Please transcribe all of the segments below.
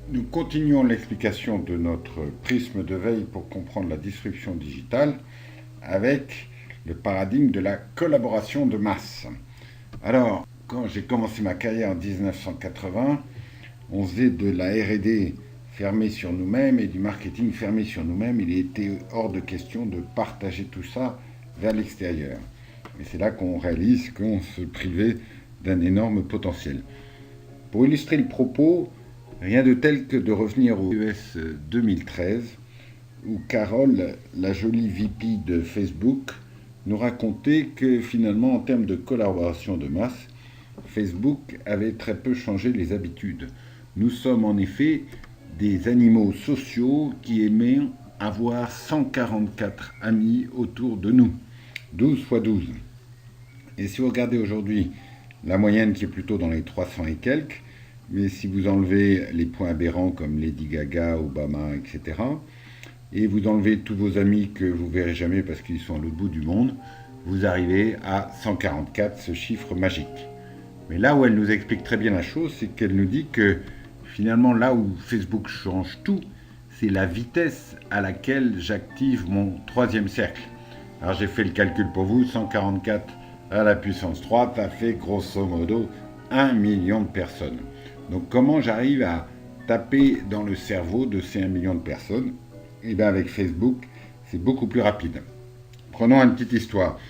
Nous continuons l'explication de notre prisme de veille pour comprendre la disruption digitale avec le paradigme de la collaboration de masse. Alors, quand j'ai commencé ma carrière en 1980, on faisait de la R&D fermée sur nous-mêmes et du marketing fermé sur nous-mêmes. Il était hors de question de partager tout ça vers l'extérieur. Et c'est là qu'on réalise qu'on se privait d'un énorme potentiel. Pour illustrer le propos, rien de tel que de revenir au US 2013, où Carole, la jolie VP de Facebook, nous racontait que finalement, en termes de collaboration de masse, Facebook avait très peu changé les habitudes. Nous sommes en effet des animaux sociaux qui aimaient avoir 144 amis autour de nous. 12 fois 12. Et si vous regardez aujourd'hui la moyenne qui est plutôt dans les 300 et quelques, mais si vous enlevez les points aberrants comme Lady Gaga, Obama, etc., et vous enlevez tous vos amis que vous verrez jamais parce qu'ils sont à l'autre bout du monde, vous arrivez à 144, ce chiffre magique. Mais là où elle nous explique très bien la chose, c'est qu'elle nous dit que finalement là où Facebook change tout, c'est la vitesse à laquelle j'active mon troisième cercle. Alors j'ai fait le calcul pour vous, 144 à la puissance 3, ça fait grosso modo 1 million de personnes. Donc comment j'arrive à taper dans le cerveau de ces 1 million de personnes? Et bien avec Facebook, c'est beaucoup plus rapide. Prenons une petite histoire.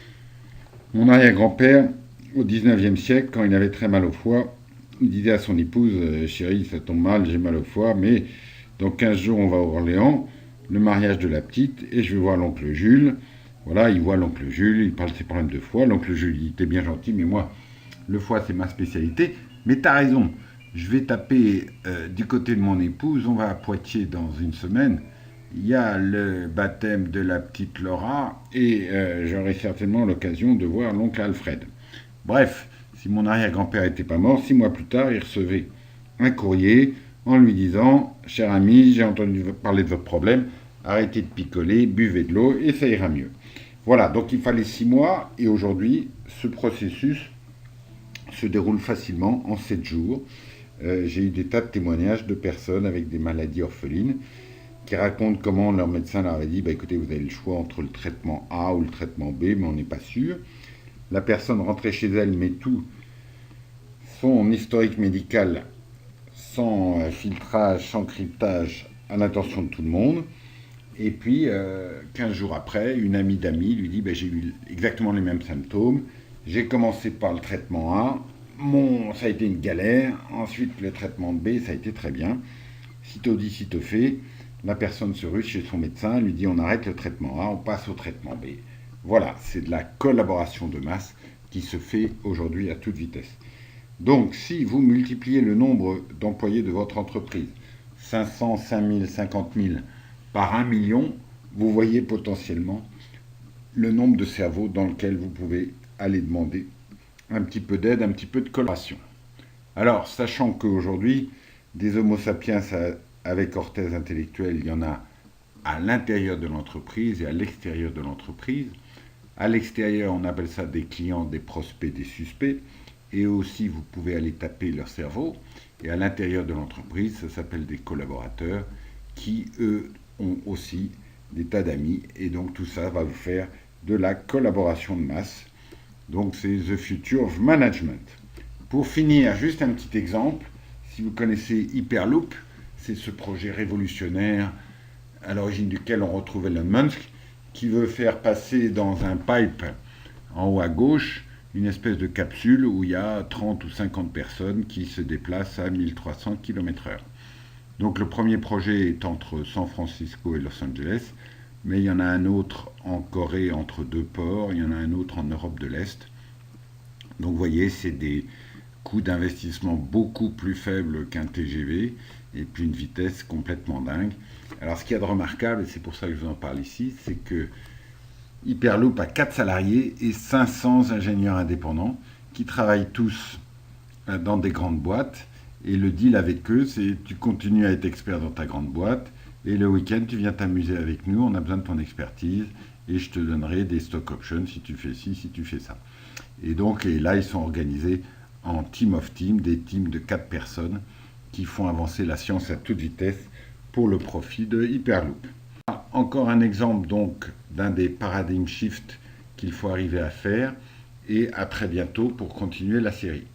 Mon arrière-grand-père, au 19e siècle, quand il avait très mal au foie, il disait à son épouse, chérie, ça tombe mal, j'ai mal au foie, mais dans 15 jours, on va à Orléans, le mariage de la petite, et je vais voir l'oncle Jules. Voilà, il voit l'oncle Jules, il parle de ses problèmes de foie. L'oncle Jules, il était bien gentil, mais moi, le foie, c'est ma spécialité. Mais t'as raison, je vais taper du côté de mon épouse, on va à Poitiers dans une semaine. Il y a le baptême de la petite Laura et j'aurai certainement l'occasion de voir l'oncle Alfred. Bref, si mon arrière-grand-père n'était pas mort, 6 mois plus tard, il recevait un courrier en lui disant: cher ami, j'ai entendu parler de votre problème, arrêtez de picoler, buvez de l'eau et ça ira mieux. Voilà, donc il fallait 6 mois et aujourd'hui, ce processus se déroule facilement en 7 jours. J'ai eu des tas de témoignages de personnes avec des maladies orphelines qui racontent comment leur médecin leur avait dit: bah, écoutez, vous avez le choix entre le traitement A ou le traitement B, mais on n'est pas sûr. La personne rentrait chez elle, met tout son historique médical sans filtrage, sans cryptage, à l'attention de tout le monde. Et puis, 15 jours après, une amie d'amis lui dit: bah, j'ai eu exactement les mêmes symptômes. J'ai commencé par le traitement A, ça a été une galère. Ensuite, le traitement B, ça a été très bien. Sitôt dit, sitôt fait, la personne se rue chez son médecin, lui dit: on arrête le traitement A, on passe au traitement B. Voilà, c'est de la collaboration de masse qui se fait aujourd'hui à toute vitesse. Donc, si vous multipliez le nombre d'employés de votre entreprise, 500, 5000, 50 000, par 1 million, vous voyez potentiellement le nombre de cerveaux dans lequel vous pouvez aller demander un petit peu d'aide, un petit peu de collaboration. Alors, sachant qu'aujourd'hui, des Homo sapiens avec orthèse intellectuelle, il y en a à l'intérieur de l'entreprise et à l'extérieur de l'entreprise. À l'extérieur, on appelle ça des clients, des prospects, des suspects. Et aussi, vous pouvez aller taper leur cerveau. Et à l'intérieur de l'entreprise, ça s'appelle des collaborateurs qui, eux, ont aussi des tas d'amis. Et donc, tout ça va vous faire de la collaboration de masse. Donc, c'est The Future of Management. Pour finir, juste un petit exemple. Si vous connaissez Hyperloop, c'est ce projet révolutionnaire à l'origine duquel on retrouve Elon Musk, qui veut faire passer dans un pipe en haut à gauche une espèce de capsule où il y a 30 ou 50 personnes qui se déplacent à 1300 km/h. Donc le premier projet est entre San Francisco et Los Angeles, mais il y en a un autre en Corée entre deux ports, il y en a un autre en Europe de l'Est. Donc vous voyez, c'est des coûts d'investissement beaucoup plus faibles qu'un TGV et puis une vitesse complètement dingue. Alors ce qu'il y a de remarquable, et c'est pour ça que je vous en parle ici, c'est que Hyperloop a 4 salariés et 500 ingénieurs indépendants qui travaillent tous dans des grandes boîtes. Et le deal avec eux, c'est: tu continues à être expert dans ta grande boîte et le week-end, tu viens t'amuser avec nous, on a besoin de ton expertise et je te donnerai des stock options si tu fais ci, si tu fais ça. Et donc, et là, ils sont organisés en team of team, des teams de 4 personnes qui font avancer la science à toute vitesse pour le profit de Hyperloop. Encore un exemple donc d'un des paradigm shifts qu'il faut arriver à faire, et à très bientôt pour continuer la série.